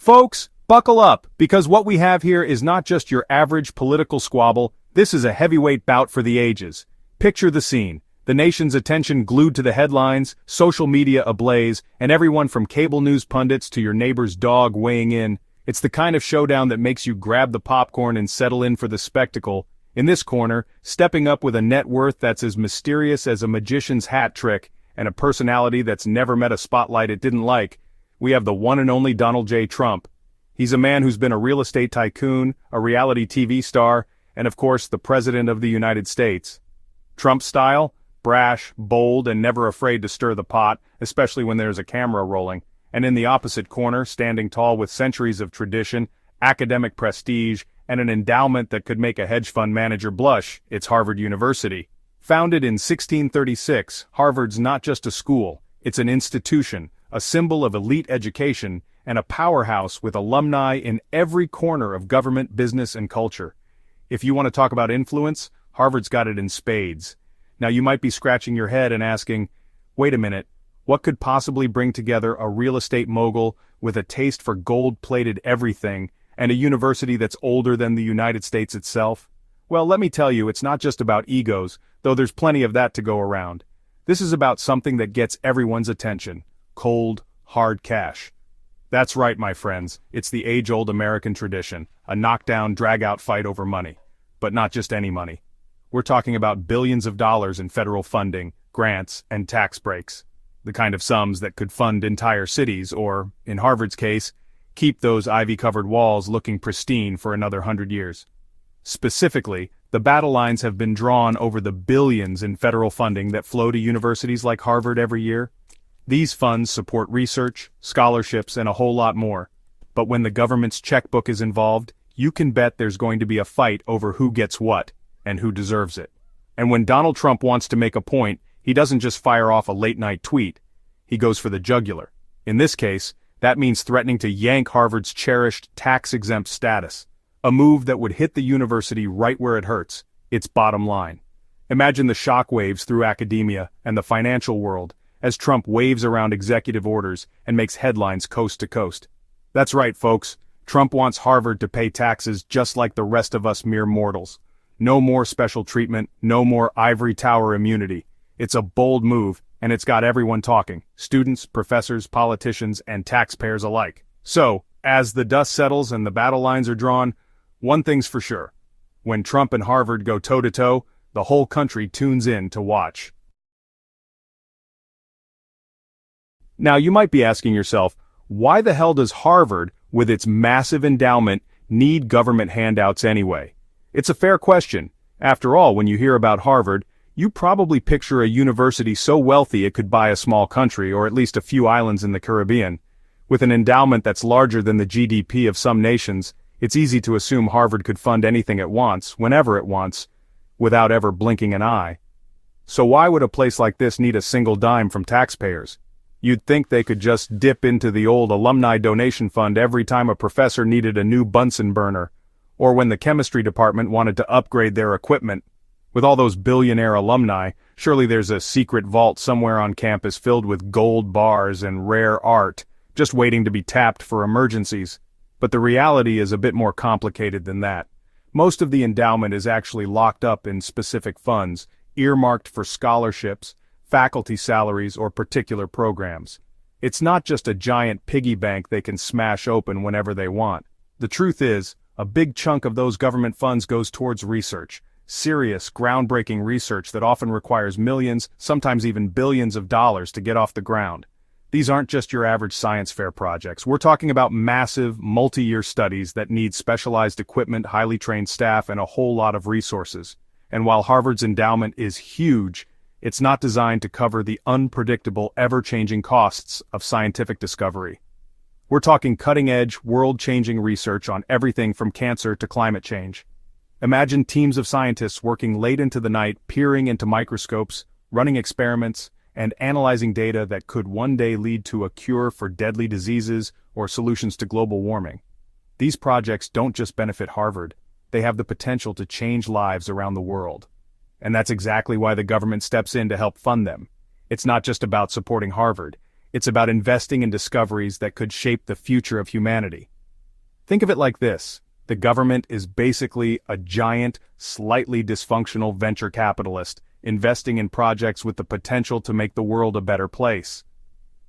Folks, buckle up, because what we have here is not just your average political squabble, this is a heavyweight bout for the ages. Picture the scene. The nation's attention glued to the headlines, social media ablaze, and everyone from cable news pundits to your neighbor's dog weighing in. It's the kind of showdown that makes you grab the popcorn and settle in for the spectacle. In this corner, stepping up with a net worth that's as mysterious as a magician's hat trick, and a personality that's never met a spotlight it didn't like, we have the one and only Donald J. Trump. He's a man who's been a real estate tycoon, a reality TV star, and of course the President of the United States. Trump's style? Brash, bold, and never afraid to stir the pot, especially when there's a camera rolling. And in the opposite corner, standing tall with centuries of tradition, academic prestige, and an endowment that could make a hedge fund manager blush, it's Harvard University. Founded in 1636, Harvard's not just a school, it's an institution, a symbol of elite education, and a powerhouse with alumni in every corner of government, business, and culture. If you want to talk about influence, Harvard's got it in spades. Now you might be scratching your head and asking, wait a minute, what could possibly bring together a real estate mogul with a taste for gold-plated everything and a university that's older than the United States itself? Well, let me tell you, it's not just about egos, though there's plenty of that to go around. This is about something that gets everyone's attention. Cold, hard cash. That's right, my friends, it's the age-old American tradition, a knockdown, drag-out fight over money. But not just any money. We're talking about billions of dollars in federal funding, grants, and tax breaks. The kind of sums that could fund entire cities or, in Harvard's case, keep those ivy-covered walls looking pristine for another 100 years. Specifically, the battle lines have been drawn over the billions in federal funding that flow to universities like Harvard every year. These funds support research, scholarships, and a whole lot more. But when the government's checkbook is involved, you can bet there's going to be a fight over who gets what, and who deserves it. And when Donald Trump wants to make a point, he doesn't just fire off a late-night tweet. He goes for the jugular. In this case, that means threatening to yank Harvard's cherished tax-exempt status, a move that would hit the university right where it hurts, its bottom line. Imagine the shockwaves through academia and the financial world as Trump waves around executive orders and makes headlines coast to coast. That's right, folks. Trump wants Harvard to pay taxes just like the rest of us mere mortals. No more special treatment, no more ivory tower immunity. It's a bold move, and it's got everyone talking, students, professors, politicians, and taxpayers alike. So, as the dust settles and the battle lines are drawn, one thing's for sure. When Trump and Harvard go toe-to-toe, the whole country tunes in to watch. Now you might be asking yourself, why the hell does Harvard, with its massive endowment, need government handouts anyway? It's a fair question. After all, when you hear about Harvard, you probably picture a university so wealthy it could buy a small country or at least a few islands in the Caribbean. With an endowment that's larger than the GDP of some nations, it's easy to assume Harvard could fund anything it wants, whenever it wants, without ever blinking an eye. So why would a place like this need a single dime from taxpayers? You'd think they could just dip into the old alumni donation fund every time a professor needed a new Bunsen burner, or when the chemistry department wanted to upgrade their equipment. With all those billionaire alumni, surely there's a secret vault somewhere on campus filled with gold bars and rare art, just waiting to be tapped for emergencies. But the reality is a bit more complicated than that. Most of the endowment is actually locked up in specific funds, earmarked for scholarships, faculty salaries, or particular programs. It's not just a giant piggy bank they can smash open whenever they want. The truth is, a big chunk of those government funds goes towards research. Serious, groundbreaking research that often requires millions, sometimes even billions of dollars to get off the ground. These aren't just your average science fair projects. We're talking about massive, multi-year studies that need specialized equipment, highly trained staff, and a whole lot of resources. And while Harvard's endowment is huge, it's not designed to cover the unpredictable, ever-changing costs of scientific discovery. We're talking cutting-edge, world-changing research on everything from cancer to climate change. Imagine teams of scientists working late into the night, peering into microscopes, running experiments, and analyzing data that could one day lead to a cure for deadly diseases or solutions to global warming. These projects don't just benefit Harvard, they have the potential to change lives around the world. And that's exactly why the government steps in to help fund them. It's not just about supporting Harvard, It's about investing in discoveries that could shape the future of humanity. Think of it like this. The government is basically a giant, slightly dysfunctional venture capitalist, investing in projects with the potential to make the world a better place.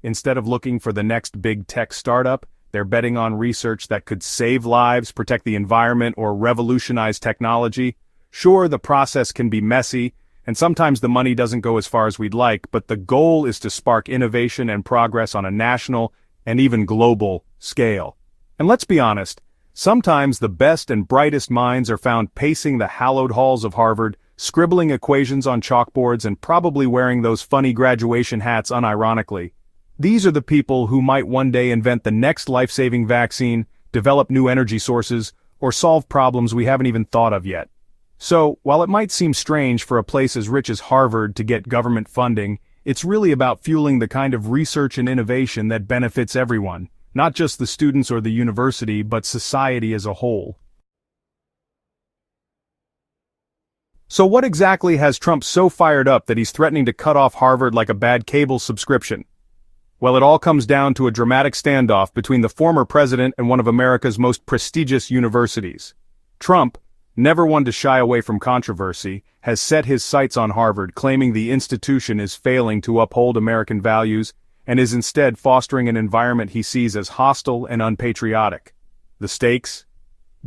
Instead of looking for the next big tech startup, they're betting on research that could save lives, protect the environment, or revolutionize technology. Sure, the process can be messy, and sometimes the money doesn't go as far as we'd like, but the goal is to spark innovation and progress on a national and even global scale. And let's be honest, sometimes the best and brightest minds are found pacing the hallowed halls of Harvard, scribbling equations on chalkboards and probably wearing those funny graduation hats unironically. These are the people who might one day invent the next life-saving vaccine, develop new energy sources, or solve problems we haven't even thought of yet. So, while it might seem strange for a place as rich as Harvard to get government funding, it's really about fueling the kind of research and innovation that benefits everyone, not just the students or the university, but society as a whole. So what exactly has Trump so fired up that he's threatening to cut off Harvard like a bad cable subscription? Well, it all comes down to a dramatic standoff between the former president and one of America's most prestigious universities. Trump, never one to shy away from controversy, has set his sights on Harvard, claiming the institution is failing to uphold American values and is instead fostering an environment he sees as hostile and unpatriotic. The stakes?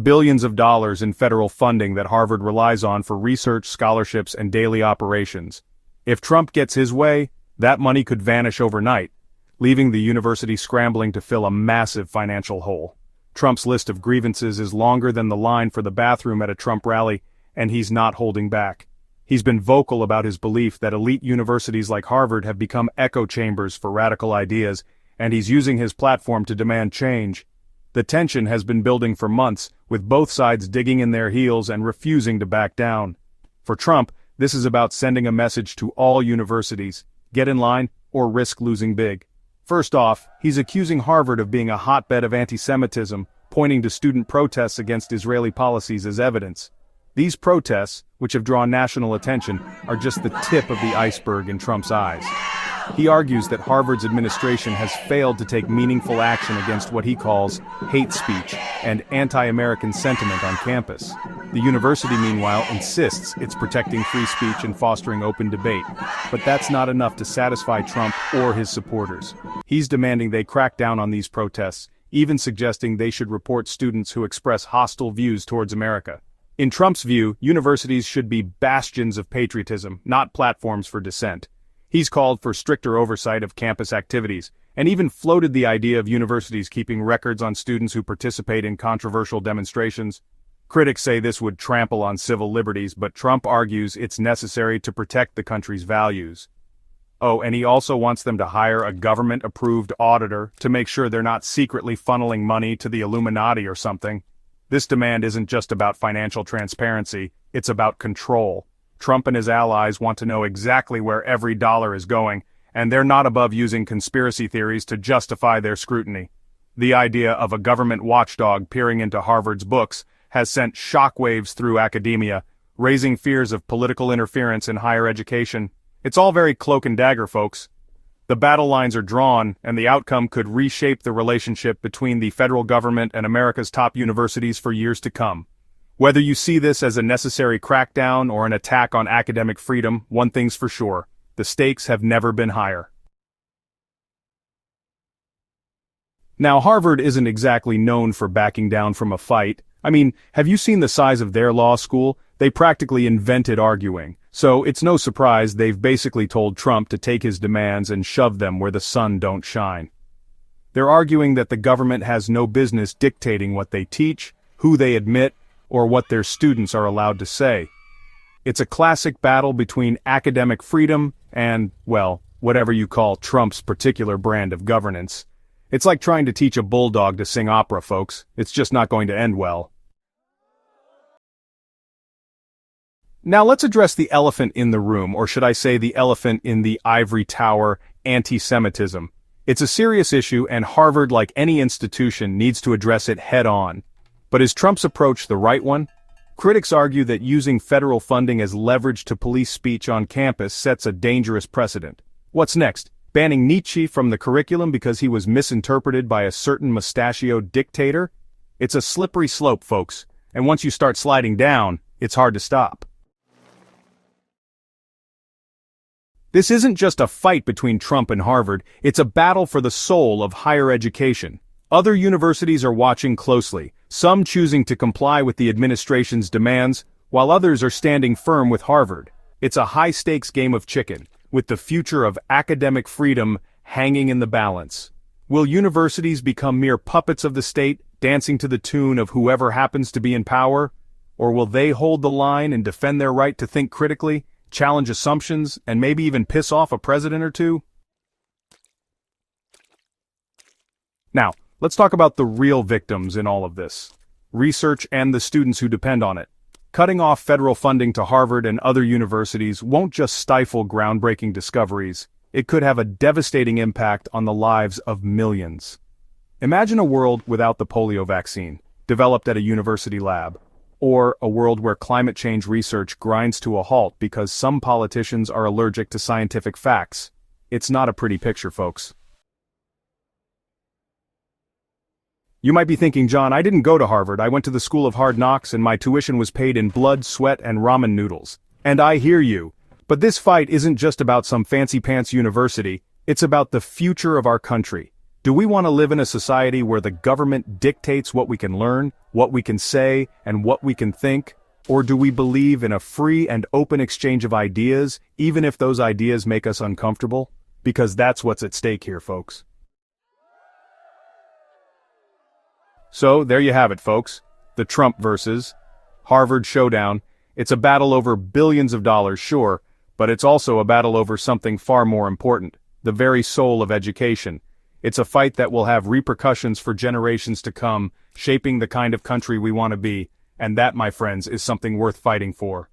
Billions of dollars in federal funding that Harvard relies on for research, scholarships, and daily operations. If Trump gets his way, that money could vanish overnight, leaving the university scrambling to fill a massive financial hole. Trump's list of grievances is longer than the line for the bathroom at a Trump rally, and he's not holding back. He's been vocal about his belief that elite universities like Harvard have become echo chambers for radical ideas, and he's using his platform to demand change. The tension has been building for months, with both sides digging in their heels and refusing to back down. For Trump, this is about sending a message to all universities: get in line or risk losing big. First off, he's accusing Harvard of being a hotbed of antisemitism, pointing to student protests against Israeli policies as evidence. These protests, which have drawn national attention, are just the tip of the iceberg in Trump's eyes. He argues that Harvard's administration has failed to take meaningful action against what he calls hate speech and anti-American sentiment on campus. The university, meanwhile, insists it's protecting free speech and fostering open debate. But that's not enough to satisfy Trump or his supporters. He's demanding they crack down on these protests, even suggesting they should report students who express hostile views towards America. In Trump's view, universities should be bastions of patriotism, not platforms for dissent. He's called for stricter oversight of campus activities, and even floated the idea of universities keeping records on students who participate in controversial demonstrations. Critics say this would trample on civil liberties, but Trump argues it's necessary to protect the country's values. Oh, and he also wants them to hire a government-approved auditor to make sure they're not secretly funneling money to the Illuminati or something. This demand isn't just about financial transparency, it's about control. Trump and his allies want to know exactly where every dollar is going, and they're not above using conspiracy theories to justify their scrutiny. The idea of a government watchdog peering into Harvard's books has sent shockwaves through academia, raising fears of political interference in higher education. It's all very cloak and dagger, folks. The battle lines are drawn, and the outcome could reshape the relationship between the federal government and America's top universities for years to come. Whether you see this as a necessary crackdown or an attack on academic freedom, one thing's for sure: the stakes have never been higher. Now, Harvard isn't exactly known for backing down from a fight. I mean, have you seen the size of their law school? They practically invented arguing. So it's no surprise they've basically told Trump to take his demands and shove them where the sun don't shine. They're arguing that the government has no business dictating what they teach, who they admit, or what their students are allowed to say. It's a classic battle between academic freedom and, well, whatever you call Trump's particular brand of governance. It's like trying to teach a bulldog to sing opera, folks. It's just not going to end well. Now let's address the elephant in the room, or should I say the elephant in the ivory tower: anti-Semitism. It's a serious issue, and Harvard, like any institution, needs to address it head-on. But is Trump's approach the right one? Critics argue that using federal funding as leverage to police speech on campus sets a dangerous precedent. What's next? Banning Nietzsche from the curriculum because he was misinterpreted by a certain mustachioed dictator? It's a slippery slope, folks, and once you start sliding down, it's hard to stop. This isn't just a fight between Trump and Harvard, it's a battle for the soul of higher education. Other universities are watching closely, some choosing to comply with the administration's demands, while others are standing firm with Harvard. It's a high-stakes game of chicken, with the future of academic freedom hanging in the balance. Will universities become mere puppets of the state, dancing to the tune of whoever happens to be in power? Or will they hold the line and defend their right to think critically, challenge assumptions, and maybe even piss off a president or two? Now, let's talk about the real victims in all of this. Research and the students who depend on it. Cutting off federal funding to Harvard and other universities won't just stifle groundbreaking discoveries, it could have a devastating impact on the lives of millions. Imagine a world without the polio vaccine, developed at a university lab, or a world where climate change research grinds to a halt because some politicians are allergic to scientific facts. It's not a pretty picture, folks. You might be thinking, John, I didn't go to Harvard, I went to the School of Hard Knocks and my tuition was paid in blood, sweat, and ramen noodles. And I hear you. But this fight isn't just about some fancy-pants university, it's about the future of our country. Do we want to live in a society where the government dictates what we can learn, what we can say, and what we can think? Or do we believe in a free and open exchange of ideas, even if those ideas make us uncomfortable? Because that's what's at stake here, folks. So, there you have it, folks. The Trump versus Harvard showdown. It's a battle over billions of dollars, sure, but it's also a battle over something far more important, the very soul of education. It's a fight that will have repercussions for generations to come, shaping the kind of country we want to be, and that, my friends, is something worth fighting for.